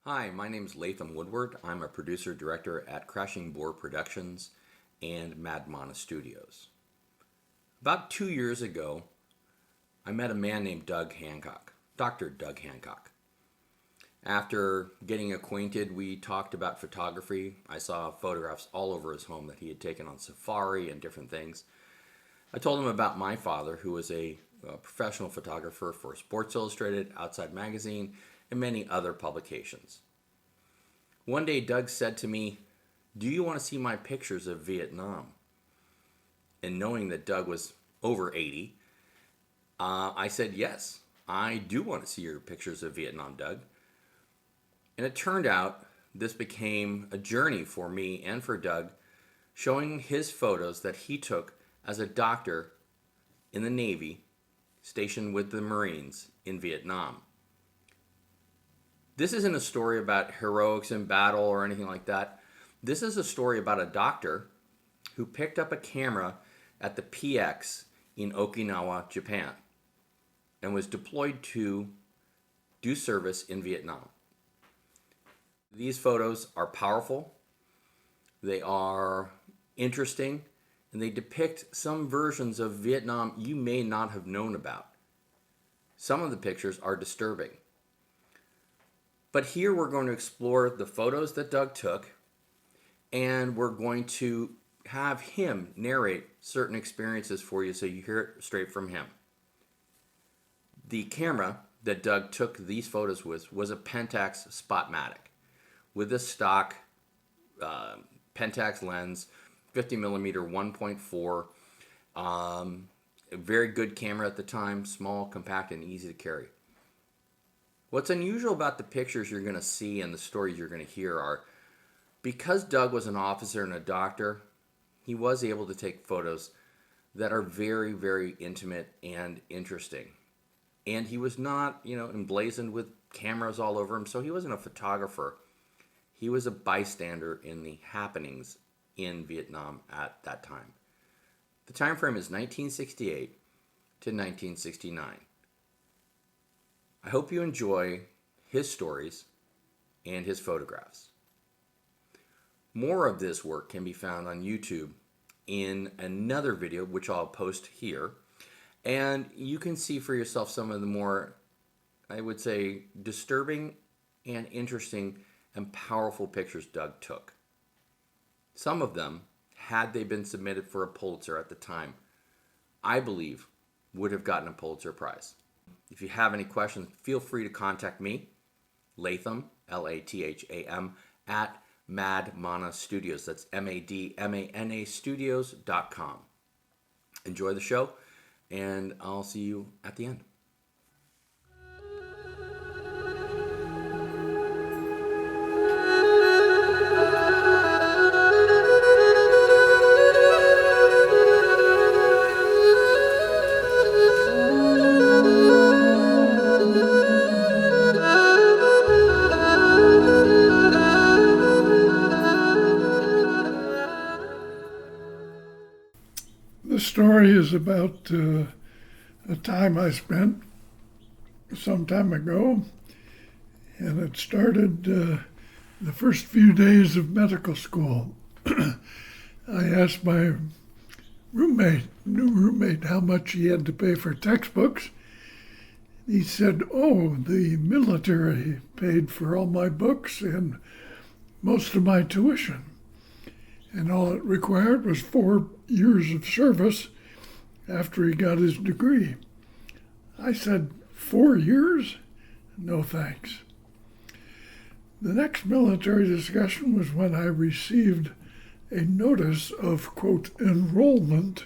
Hi, my name is Latham Woodward. I'm a producer-director at Crashing Board Productions and Mad Mana Studios. About 2 years ago, I met a man named Doug Hancock, Dr. Doug Hancock. After getting acquainted, we talked about photography. I saw photographs all over his home that he had taken on safari and different things. I told him about my father, who was a professional photographer for Sports Illustrated, Outside Magazine, and many other publications. One day Doug said to me, "Do you want to see my pictures of Vietnam?" And knowing that Doug was over 80, I said, "Yes, I do want to see your pictures of Vietnam, Doug." And it turned out this became a journey for me and for Doug, showing his photos that he took as a doctor in the Navy, stationed with the Marines in Vietnam. This isn't a story about heroics in battle or anything like that. This is a story about a doctor who picked up a camera at the PX in Okinawa, Japan, and was deployed to do service in Vietnam. These photos are powerful, they are interesting, and they depict some versions of Vietnam you may not have known about. Some of the pictures are disturbing. But here we're going to explore the photos that Doug took, and we're going to have him narrate certain experiences for you so you hear it straight from him. The camera that Doug took these photos with was a Pentax Spotmatic with a stock Pentax lens, 50mm 1.4, a very good camera at the time, small, compact, and easy to carry. What's unusual about the pictures you're going to see and the stories you're going to hear are, because Doug was an officer and a doctor, he was able to take photos that are very, very intimate and interesting. And he was not, emblazoned with cameras all over him, so he wasn't a photographer. He was a bystander in the happenings in Vietnam at that time. The time frame is 1968 to 1969. I hope you enjoy his stories and his photographs. More of this work can be found on YouTube in another video, which I'll post here. And you can see for yourself some of the more, I would say, disturbing and interesting and powerful pictures Doug took. Some of them, had they been submitted for a Pulitzer at the time, I believe would have gotten a Pulitzer Prize. If you have any questions, feel free to contact me, Latham, Latham, at Mad Mana Studios. That's MADMANA Studios.com. Enjoy the show, and I'll see you at the end. The story is about a time I spent some time ago, and it started the first few days of medical school. I asked my new roommate, how much he had to pay for textbooks. He said, "Oh, the military paid for all my books and most of my tuition. And all it required was 4 years of service after he got his degree." I said, 4 years? No thanks. The next military discussion was when I received a notice of, quote, enrollment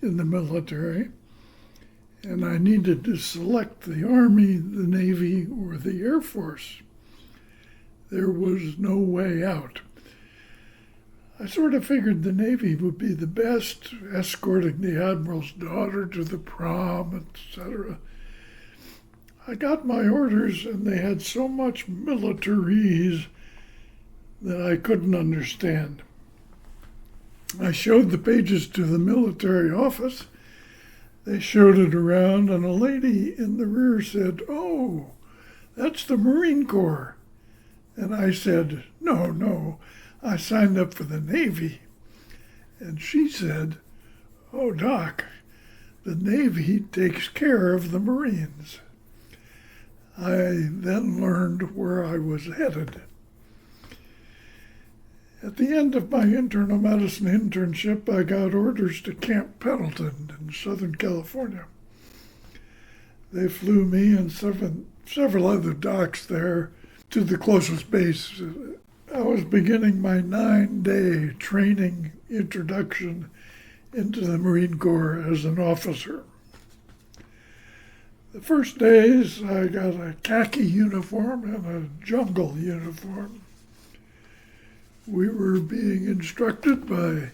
in the military, and I needed to select the Army, the Navy, or the Air Force. There was no way out. I sort of figured the Navy would be the best, escorting the Admiral's daughter to the prom, etc. I got my orders, and they had so much militarise that I couldn't understand. I showed the pages to the military office. They showed it around, and a lady in the rear said, "Oh, that's the Marine Corps. And I said, no, I signed up for the Navy. And she said, oh, Doc, the Navy takes care of the Marines. I then learned where I was headed. At the end of my internal medicine internship, I got orders to Camp Pendleton in Southern California. They flew me and several other docs there to the closest base. I was beginning my 9-day training introduction into the Marine Corps as an officer. The first days, I got a khaki uniform and a jungle uniform. We were being instructed by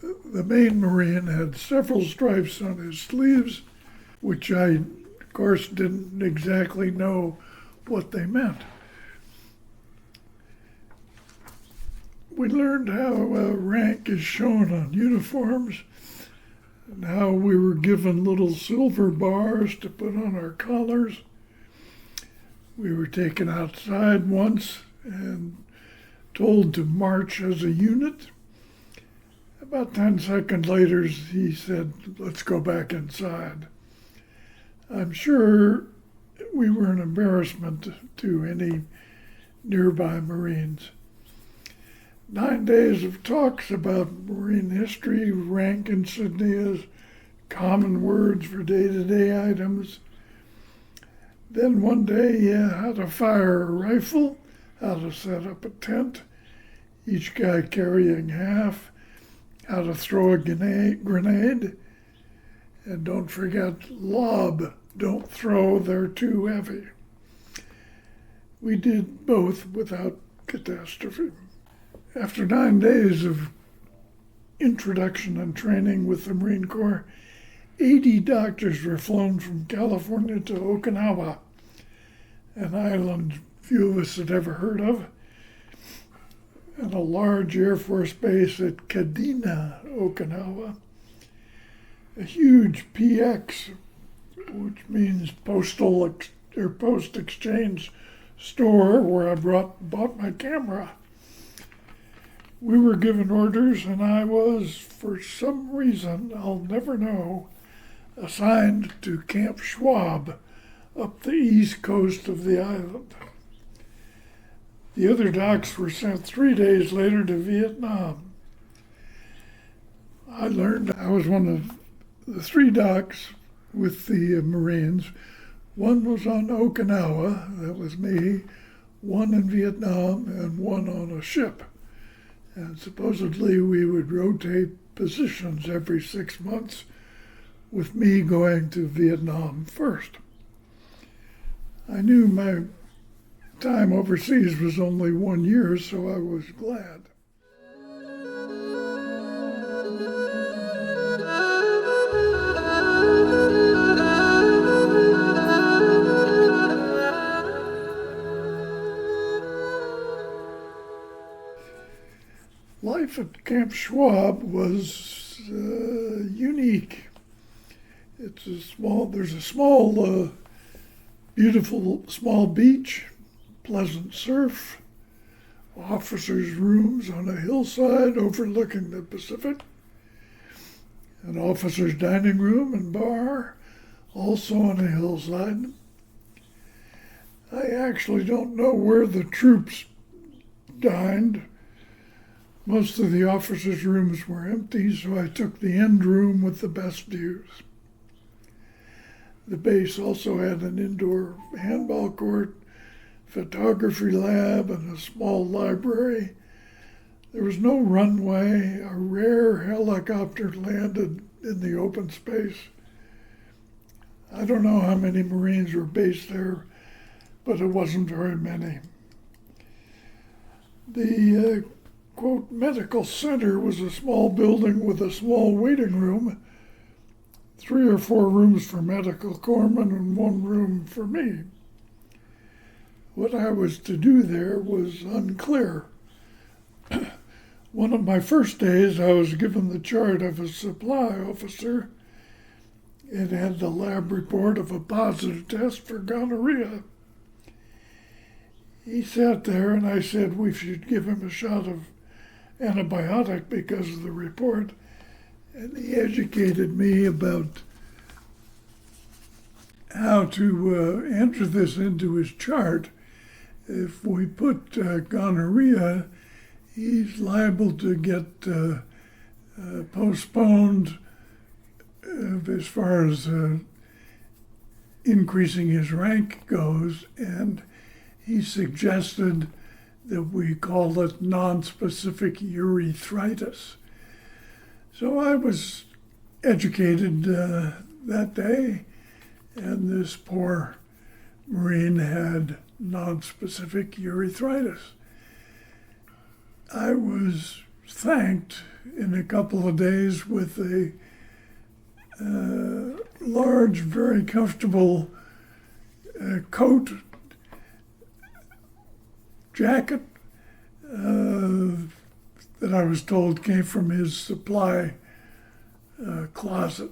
the main Marine had several stripes on his sleeves, which I, of course, didn't exactly know what they meant. We learned how rank is shown on uniforms and how we were given little silver bars to put on our collars. We were taken outside once and told to march as a unit. About 10 seconds later, he said, let's go back inside. I'm sure we were an embarrassment to any nearby Marines. 9 days of talks about Marine history, rank insignias, common words for day-to-day items. Then one day, how to fire a rifle, how to set up a tent, each guy carrying half, how to throw a grenade, and don't forget lob, don't throw, they're too heavy. We did both without catastrophe. After 9 days of introduction and training with the Marine Corps, 80 doctors were flown from California to Okinawa, an island few of us had ever heard of, and a large Air Force base at Kadena, Okinawa. A huge PX, which means post exchange store, where I bought my camera. We were given orders, and I was, for some reason I'll never know, assigned to Camp Schwab up the east coast of the island. The other docs were sent 3 days later to Vietnam. I learned I was one of the 3 docs with the Marines. One was on Okinawa, that was me, one in Vietnam, and one on a ship. And supposedly we would rotate positions every 6 months, with me going to Vietnam first. I knew my time overseas was only 1 year, so I was glad. Life at Camp Schwab was unique. There's a small, beautiful small beach, pleasant surf, officers' rooms on a hillside overlooking the Pacific, an officer's dining room and bar, also on a hillside. I actually don't know where the troops dined. Most of the officers' rooms were empty, so I took the end room with the best views. The base also had an indoor handball court, photography lab, and a small library. There was no runway. A rare helicopter landed in the open space. I don't know how many Marines were based there, but it wasn't very many. The quote, medical center was a small building with a small waiting room, 3 or 4 rooms for medical corpsmen and 1 room for me. What I was to do there was unclear. One of my first days, I was given the chart of a supply officer. It had the lab report of a positive test for gonorrhea. He sat there, and I said we should give him a shot of antibiotic because of the report. And he educated me about how to enter this into his chart. If we put gonorrhea, he's liable to get postponed as far as increasing his rank goes, and he suggested that we call it non-specific urethritis. So I was educated that day, and this poor Marine had non-specific urethritis. I was thanked in a couple of days with a large, very comfortable coat, jacket that I was told came from his supply closet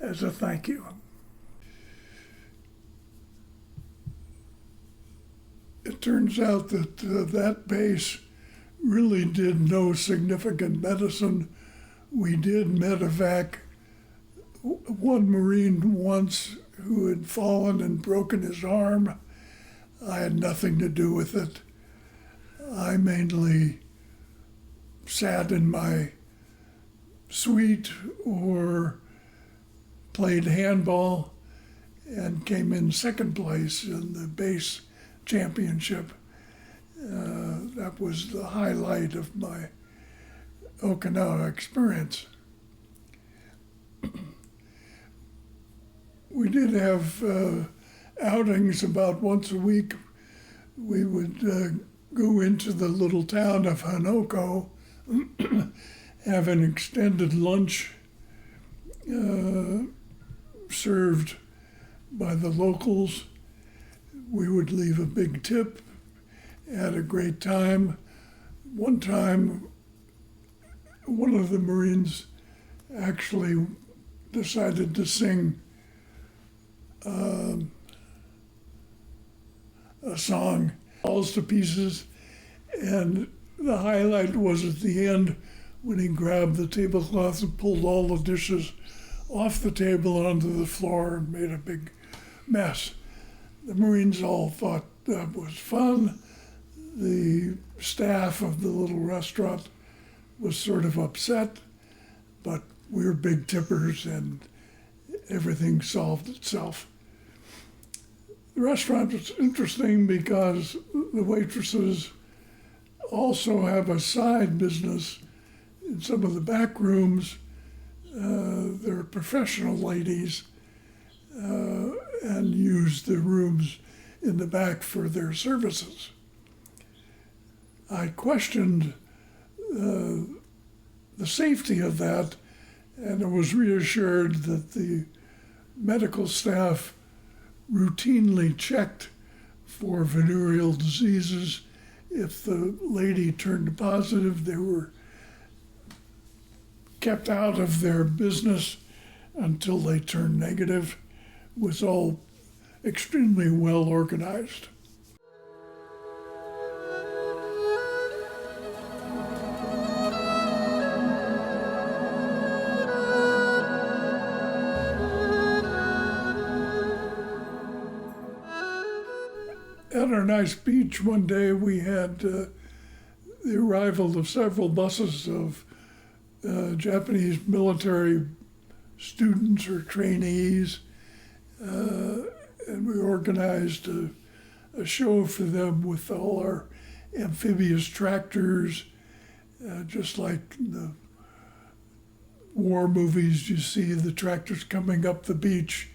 as a thank you. It turns out that that base really did no significant medicine. We did medevac one Marine once who had fallen and broken his arm. I had nothing to do with it. I mainly sat in my suite or played handball and came in second place in the base championship. That was the highlight of my Okinawa experience. We did have outings about once a week. We would go into the little town of Hancock, have an extended lunch served by the locals. We would leave a big tip, had a great time. One time, one of the Marines actually decided to sing a song, Falls to Pieces, and the highlight was at the end when he grabbed the tablecloth and pulled all the dishes off the table onto the floor and made a big mess. The Marines all thought that was fun. The staff of the little restaurant was sort of upset, but we were big tippers and everything solved itself. The restaurant was interesting because the waitresses also have a side business in some of the back rooms. They're professional ladies and use the rooms in the back for their services. I questioned the safety of that, and I was reassured that the medical staff routinely checked for venereal diseases. If the lady turned positive, they were kept out of their business until they turned negative. It was all extremely well organized. At our nice beach one day, we had the arrival of several buses of Japanese military students or trainees, and we organized a show for them with all our amphibious tractors, just like in the war movies. You see the tractors coming up the beach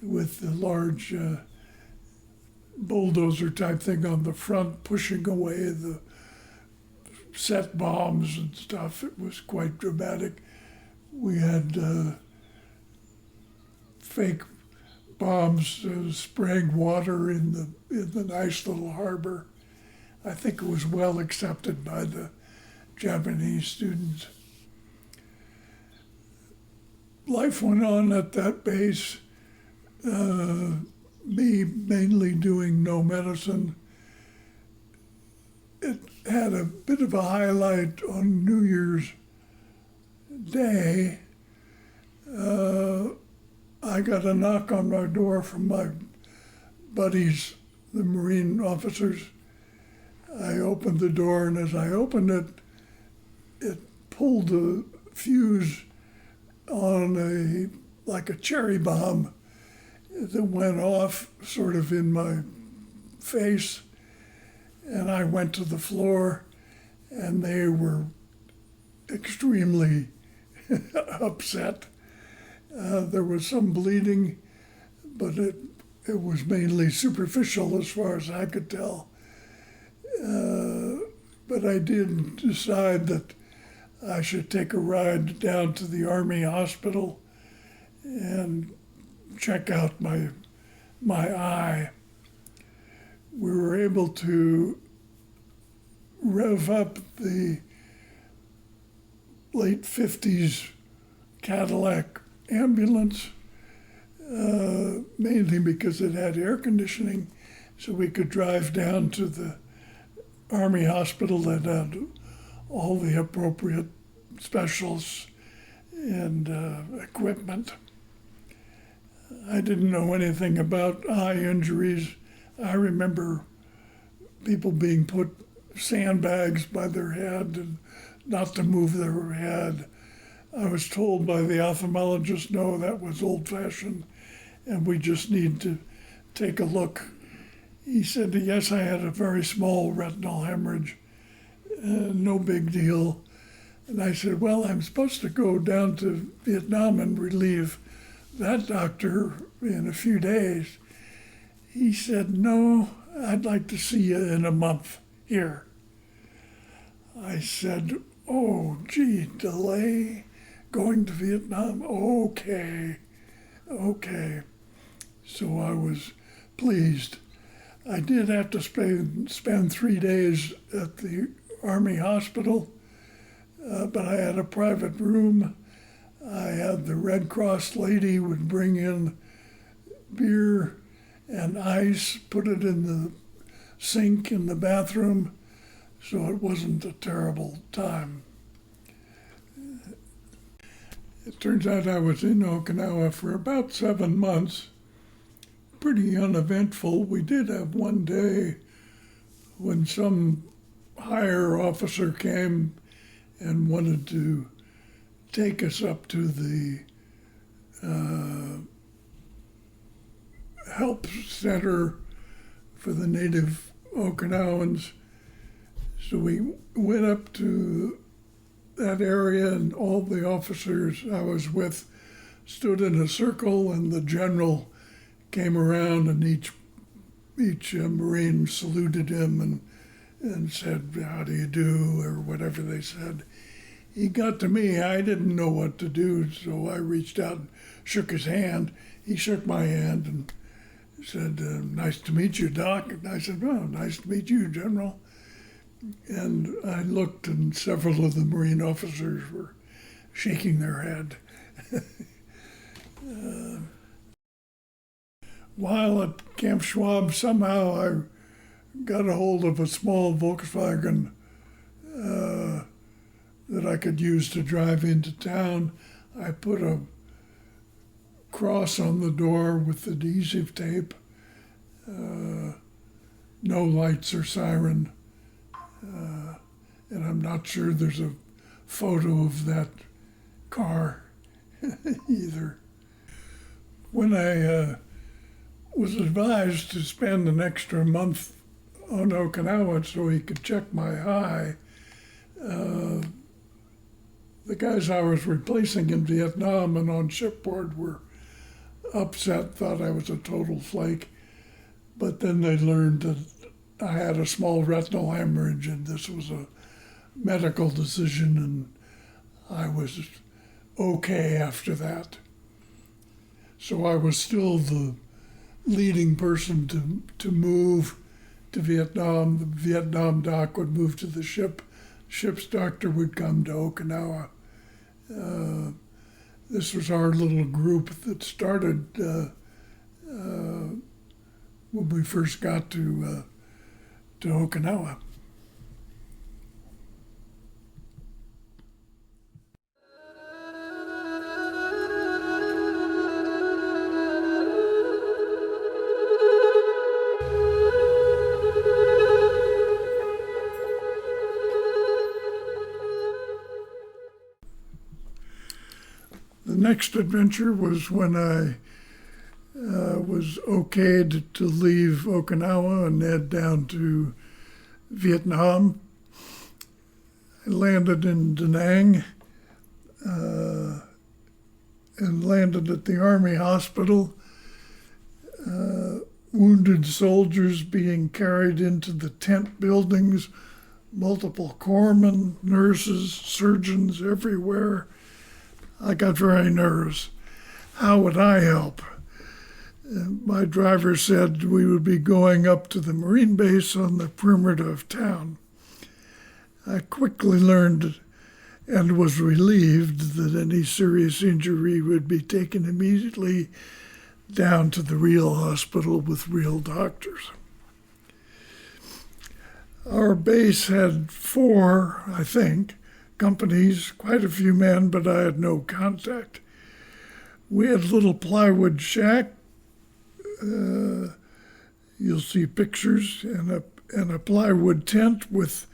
with the large bulldozer type thing on the front, pushing away the set bombs and stuff. It was quite dramatic. We had fake bombs spraying water in the nice little harbor. I think it was well accepted by the Japanese students. Life went on at that base. me mainly doing no medicine. It had a bit of a highlight on New Year's Day. I got a knock on my door from my buddies, the Marine officers. I opened the door, and as I opened it, it pulled a fuse on like a cherry bomb that went off sort of in my face. And I went to the floor, and they were extremely upset. There was some bleeding, but it was mainly superficial as far as I could tell. But I did decide that I should take a ride down to the Army hospital and check out my eye. We were able to rev up the late 50s Cadillac ambulance, mainly because it had air conditioning, so we could drive down to the Army hospital that had all the appropriate specials and equipment. I didn't know anything about eye injuries. I remember people being put sandbags by their head and not to move their head. I was told by the ophthalmologist, no, that was old-fashioned, and we just need to take a look. He said, yes, I had a very small retinal hemorrhage, no big deal. And I said, well, I'm supposed to go down to Vietnam and relieve that doctor in a few days. He said, no, I'd like to see you in a month here. I said, oh, gee, delay going to Vietnam? Okay. So I was pleased. I did have to spend 3 days at the Army hospital, but I had a private room. I had the Red Cross lady would bring in beer and ice, put it in the sink in the bathroom, so it wasn't a terrible time. It turns out I was in Okinawa for about 7 months. Pretty uneventful. We did have one day when some higher officer came and wanted to take us up to the help center for the native Okinawans. So we went up to that area, and all the officers I was with stood in a circle, and the general came around, and each Marine saluted him and said, how do you do, or whatever they said. He got to me, I didn't know what to do, so I reached out and shook his hand. He shook my hand and said, nice to meet you, Doc. And I said, well, nice to meet you, General. And I looked, and several of the Marine officers were shaking their head. While at Camp Schwab, somehow I got a hold of a small Volkswagen that I could use to drive into town. I put a cross on the door with adhesive tape, no lights or siren, and I'm not sure there's a photo of that car either. When I was advised to spend an extra month on Okinawa so he could check my eye, the guys I was replacing in Vietnam and on Shipboard were upset, thought I was a total flake. But then they learned that I had a small retinal hemorrhage and this was a medical decision, and I was okay after that. So I was still the leading person to move to Vietnam. The Vietnam doc would move to the ship. Ship's doctor would come to Okinawa. This was our little group that started when we first got to Okinawa. The next adventure was when I was okayed to leave Okinawa and head down to Vietnam. I landed in Daang and landed at the Army Hospital. Wounded soldiers being carried into the tent buildings, multiple corpsmen, nurses, surgeons everywhere. I got very nervous. How would I help? My driver said we would be going up to the Marine base on the perimeter of town. I quickly learned and was relieved that any serious injury would be taken immediately down to the real hospital with real doctors. Our base had 4, I think, companies, quite a few men, but I had no contact. We had a little plywood shack. You'll see pictures, and a plywood tent with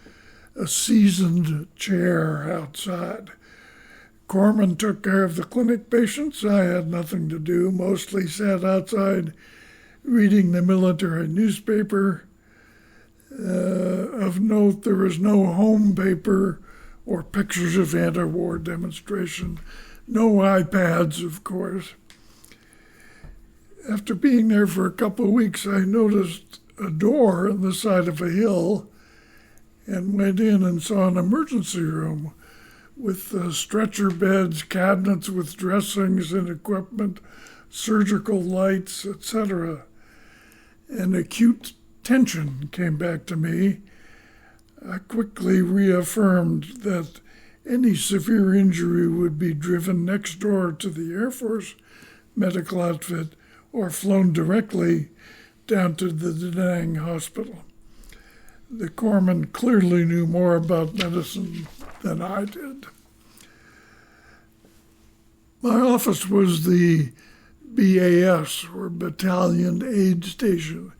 a seasoned chair outside. Corpsman took care of the clinic patients. I had nothing to do, mostly sat outside reading the military newspaper. Of note, there was no home paper or pictures of anti-war demonstration. No iPads, of course. After being there for a couple of weeks, I noticed a door on the side of a hill and went in and saw an emergency room with stretcher beds, cabinets with dressings and equipment, surgical lights, etc. And acute tension came back to me. I quickly reaffirmed that any severe injury would be driven next door to the Air Force medical outfit or flown directly down to the Daang hospital. The corpsman clearly knew more about medicine than I did. My office was the BAS, or Battalion Aid Station,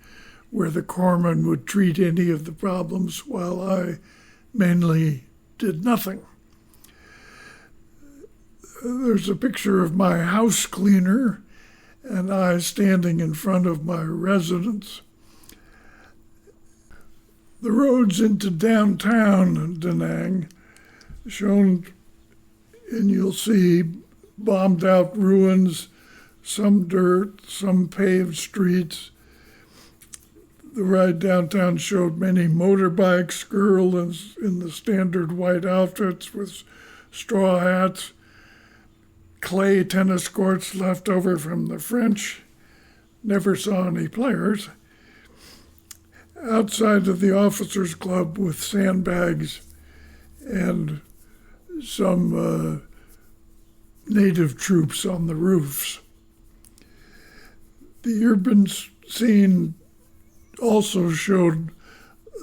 where the corpsman would treat any of the problems while I mainly did nothing. There's a picture of my house cleaner and I standing in front of my residence. The roads into downtown Daang, shown, and you'll see bombed out ruins, some dirt, some paved streets. The ride downtown showed many motorbikes, girls in the standard white outfits with straw hats, clay tennis courts left over from the French. Never saw any players. Outside of the officers' club with sandbags and some native troops on the roofs. The urban scene also showed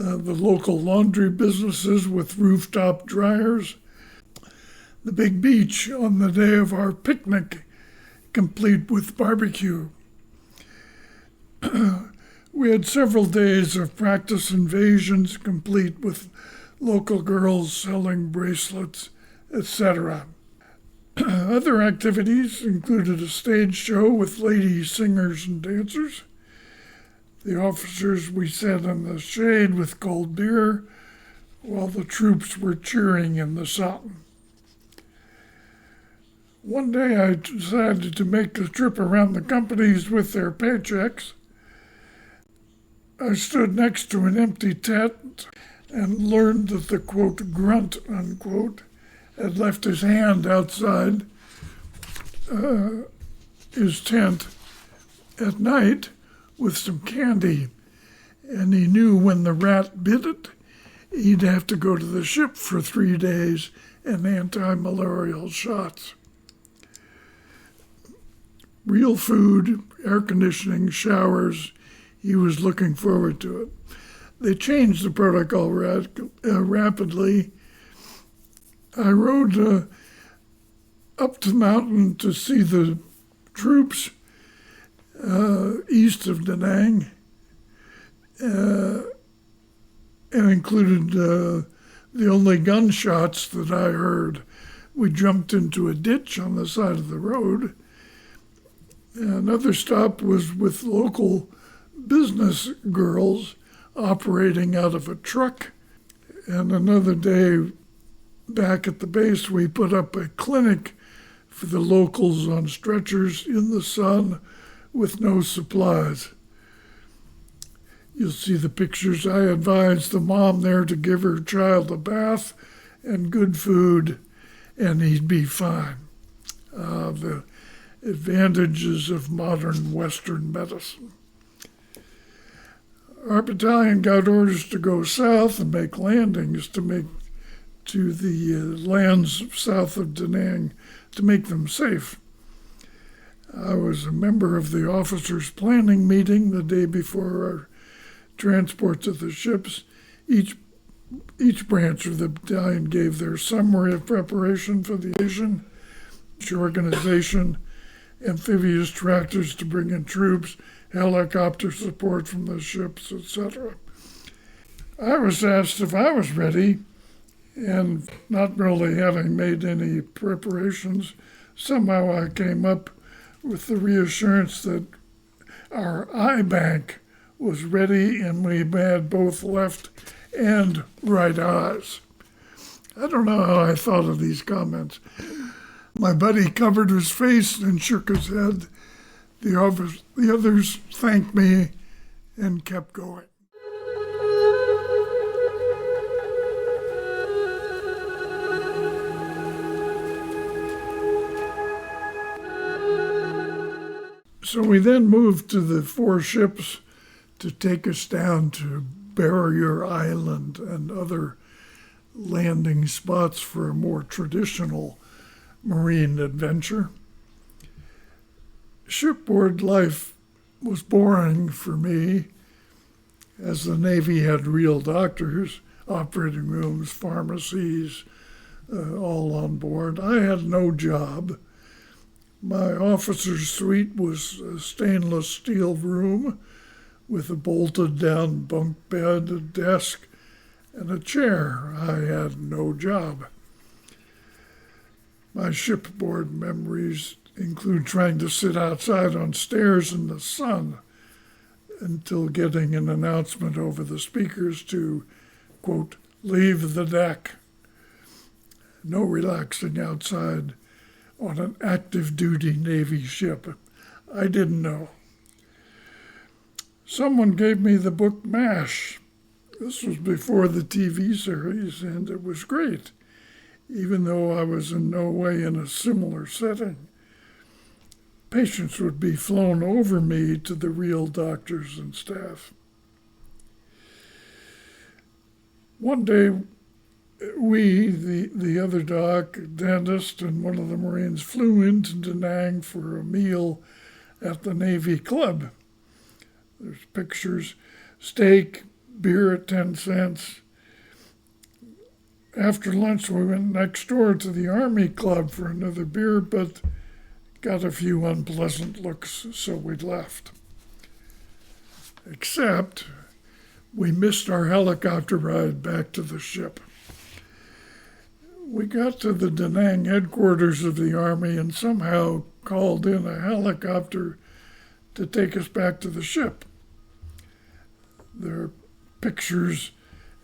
the local laundry businesses with rooftop dryers, the big beach on the day of our picnic, complete with barbecue. We had several days of practice invasions, complete with local girls selling bracelets, etc. Other activities included a stage show with lady singers and dancers. The officers, we sat in the shade with cold beer, while the troops were cheering in the sun. One day I decided to make the trip around the companies with their paychecks. I stood next to an empty tent and learned that the, quote, grunt, unquote, had left his hand outside his tent at night with some candy, and he knew when the rat bit it, he'd have to go to the ship for 3 days and anti-malarial shots. Real food, air conditioning, showers, he was looking forward to it. They changed the protocol rapidly. I rode up the mountain to see the troops east of Daang, and included the only gunshots that I heard. We jumped into a ditch on the side of the road. Another stop was with local business girls operating out of a truck. And another day back at the base, we put up a clinic for the locals on stretchers in the sun with no supplies. You'll see the pictures. I advised the mom there to give her child a bath and good food, and he'd be fine. The advantages of modern Western medicine. Our battalion got orders to go south and make landings to the lands south of Daang to make them safe. I was a member of the officers' planning meeting the day before our transport to the ships. Each branch of the battalion gave their summary of preparation for the invasion, organization, amphibious tractors to bring in troops, helicopter support from the ships, etc. I was asked if I was ready, and not really having made any preparations, somehow I came up with the reassurance that our eye bank was ready and we had both left and right eyes. I don't know how I thought of these comments. My buddy covered his face and shook his head. The others thanked me and kept going. So we then moved to the 4 ships to take us down to Barrier Island and other landing spots for a more traditional marine adventure. Shipboard life was boring for me, as the Navy had real doctors, operating rooms, pharmacies, all on board. I had no job. My officer's suite was a stainless steel room with a bolted-down bunk bed, a desk, and a chair. I had no job. My shipboard memories include trying to sit outside on stairs in the sun until getting an announcement over the speakers to, quote, leave the deck. No relaxing outside on an active-duty Navy ship. I didn't know. Someone gave me the book MASH. This was before the TV series, and it was great, even though I was in no way in a similar setting. Patients would be flown over me to the real doctors and staff. One day, we, the other doc, dentist, and one of the Marines flew into Daang for a meal at the Navy Club. There's pictures, steak, beer at 10 cents. After lunch, we went next door to the Army Club for another beer, but got a few unpleasant looks, so we left. Except we missed our helicopter ride back to the ship. We got to the Daang headquarters of the Army and somehow called in a helicopter to take us back to the ship. There are pictures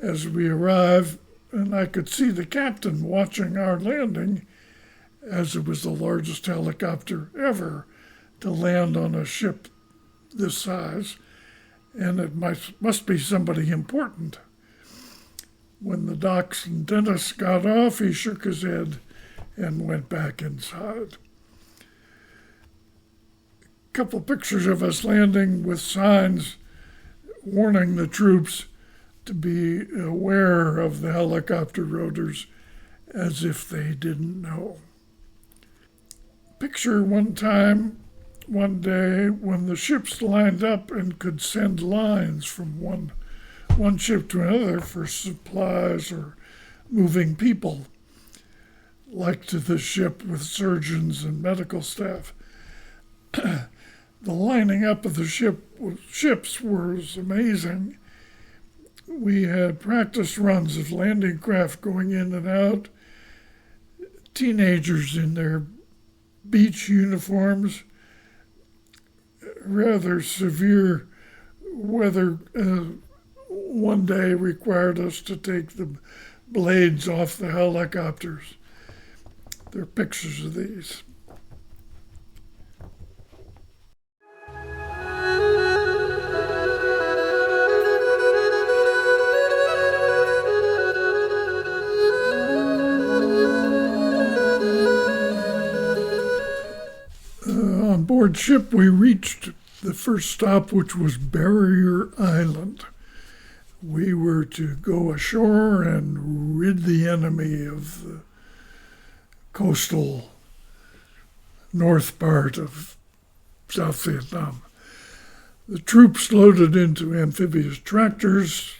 as we arrived, and I could see the captain watching our landing, as it was the largest helicopter ever to land on a ship this size, and it must be somebody important. When the docs and dentists got off, he shook his head and went back inside. A couple pictures of us landing with signs warning the troops to be aware of the helicopter rotors as if they didn't know. Picture one time one day when the ships lined up and could send lines from one ship to another for supplies or moving people, like to the ship with surgeons and medical staff. The lining up of the ships was amazing. We had practice runs of landing craft going in and out, teenagers in their beach uniforms, rather severe weather one day required us to take the blades off the helicopters. There are pictures of these. On board ship, we reached the first stop, which was Barrier Island. We were to go ashore and rid the enemy of the coastal north part of South Vietnam. The troops loaded into amphibious tractors,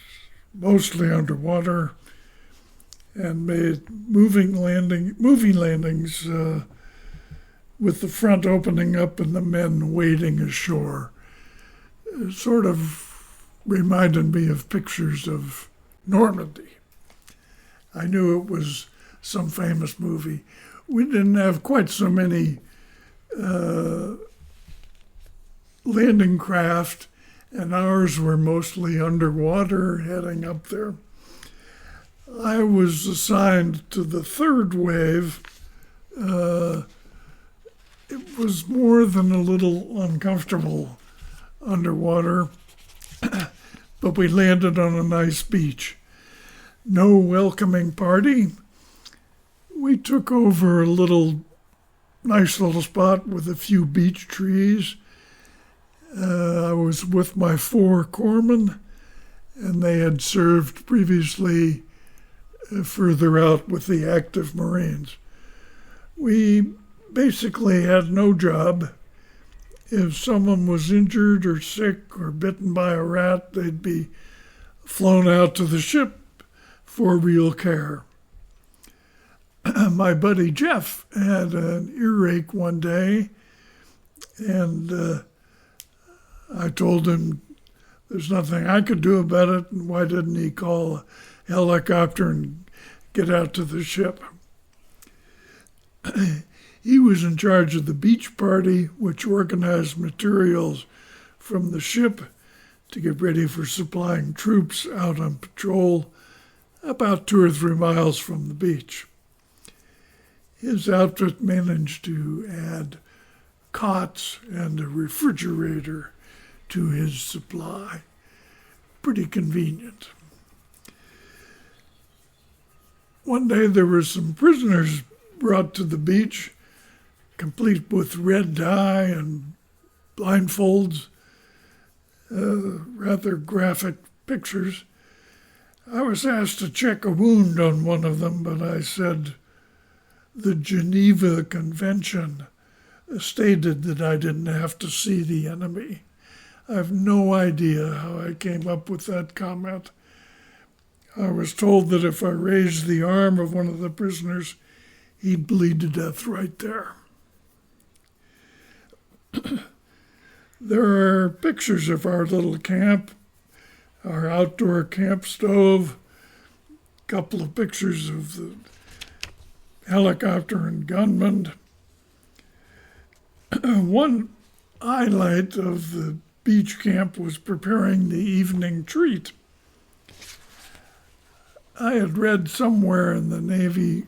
mostly underwater, and made moving landings with the front opening up and the men wading ashore. It sort of reminded me of pictures of Normandy. I knew it was some famous movie. We didn't have quite so many landing craft, and ours were mostly underwater heading up there. I was assigned to the third wave. It was more than a little uncomfortable underwater, but we landed on a nice beach. No welcoming party. We took over a nice little spot with a few beech trees. I was with my 4 corpsmen, and they had served previously further out with the active Marines. We basically had no job. If someone was injured or sick or bitten by a rat, they'd be flown out to the ship for real care. My buddy Jeff had an earache one day, and I told him there's nothing I could do about it, and why didn't he call a helicopter and get out to the ship? He was in charge of the beach party, which organized materials from the ship to get ready for supplying troops out on patrol about 2 or 3 miles from the beach. His outfit managed to add cots and a refrigerator to his supply. Pretty convenient. One day there were some prisoners brought to the beach, complete with red dye and blindfolds, rather graphic pictures. I was asked to check a wound on one of them, but I said the Geneva Convention stated that I didn't have to see the enemy. I have no idea how I came up with that comment. I was told that if I raised the arm of one of the prisoners, he'd bleed to death right there. There are pictures of our little camp, our outdoor camp stove, a couple of pictures of the helicopter and gunman. One highlight of the beach camp was preparing the evening treat. I had read somewhere in the Navy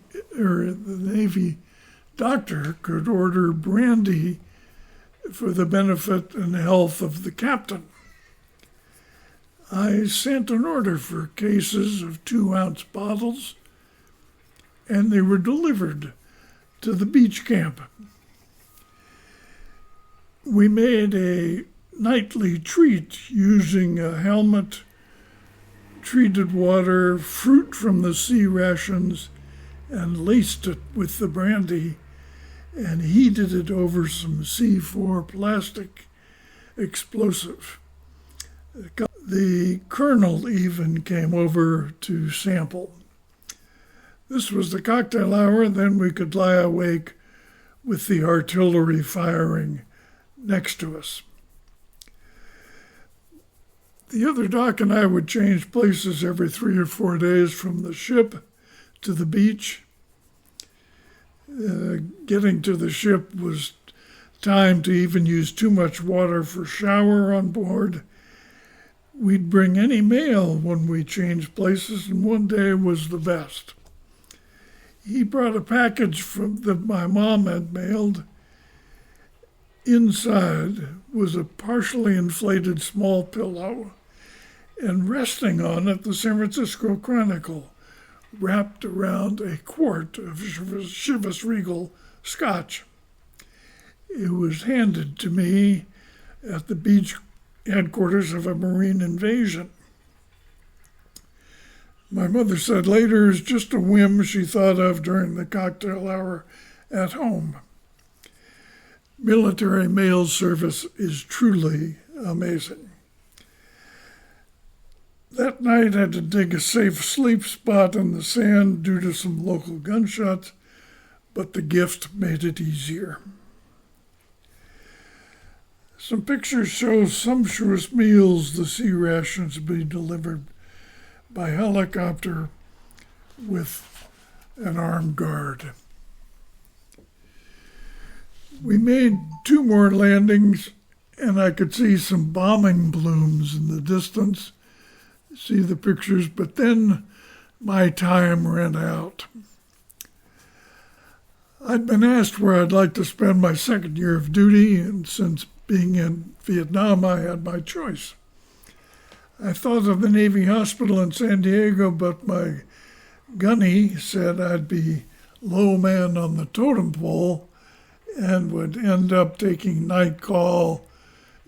doctor could order brandy for the benefit and health of the captain. I sent an order for cases of 2-ounce bottles, and they were delivered to the beach camp. We made a nightly treat using a helmet, treated water, fruit from the sea rations, and laced it with the brandy, and heated it over some C4 plastic explosive. The colonel even came over to sample. This was the cocktail hour, and then we could lie awake with the artillery firing next to us. The other doc and I would change places every 3 or 4 days from the ship to the beach. Getting to the ship was time to even use too much water for shower on board. We'd bring any mail when we changed places, and one day was the best. He brought a package that my mom had mailed. Inside was a partially inflated small pillow, and resting on it, the San Francisco Chronicle, wrapped around a quart of Chivas Regal Scotch. It was handed to me at the beach headquarters of a Marine invasion. My mother said later it was just a whim she thought of during the cocktail hour at home. Military mail service is truly amazing. That night I had to dig a safe sleep spot in the sand due to some local gunshots, but the gift made it easier. Some pictures show sumptuous meals the sea rations being delivered by helicopter with an armed guard. We made 2 more landings, and I could see some bombing plumes in the distance, see the pictures, but then my time ran out. I'd been asked where I'd like to spend my second year of duty, and since being in Vietnam, I had my choice. I thought of the Navy Hospital in San Diego, but my gunny said I'd be low man on the totem pole and would end up taking night call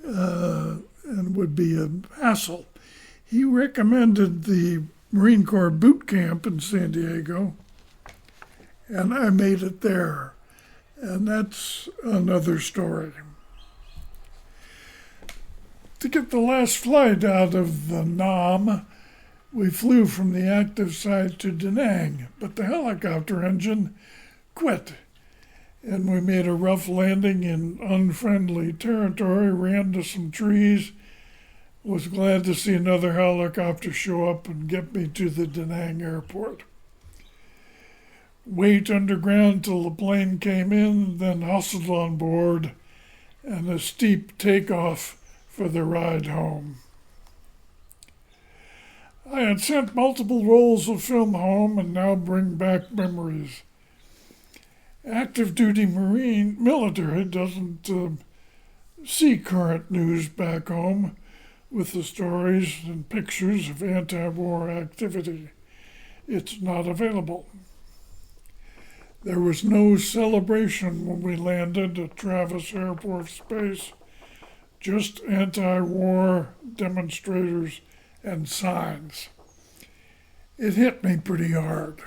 and would be a hassle. He recommended the Marine Corps boot camp in San Diego, and I made it there. And that's another story. To get the last flight out of the Nam, we flew from the active side to Daang, but the helicopter engine quit, and we made a rough landing in unfriendly territory, ran to some trees, was glad to see another helicopter show up and get me to the Daang airport. Wait underground till the plane came in, then hustled on board, and a steep takeoff for the ride home. I had sent multiple rolls of film home and now bring back memories. Active duty Marine military doesn't see current news back home with the stories and pictures of anti-war activity. It's not available. There was no celebration when we landed at Travis Air Force Base, just anti-war demonstrators and signs. It hit me pretty hard.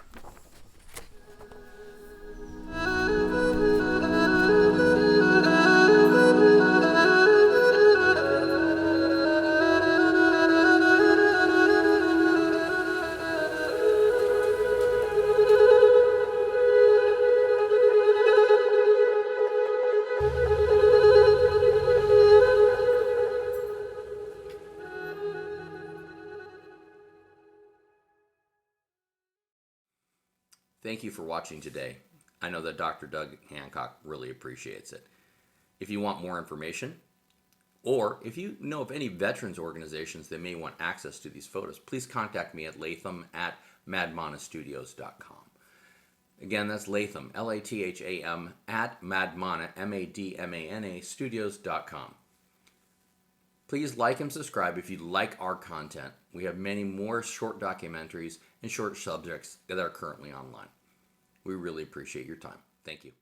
Thank you for watching today. I know that Dr. Doug Hancock really appreciates it. If you want more information, or if you know of any veterans organizations that may want access to these photos, please contact me at latham@madmanastudios.com. Again, that's Latham, Latham, @madmana, MADMANA, studios.com. Please like and subscribe if you like our content. We have many more short documentaries and short subjects that are currently online. We really appreciate your time. Thank you.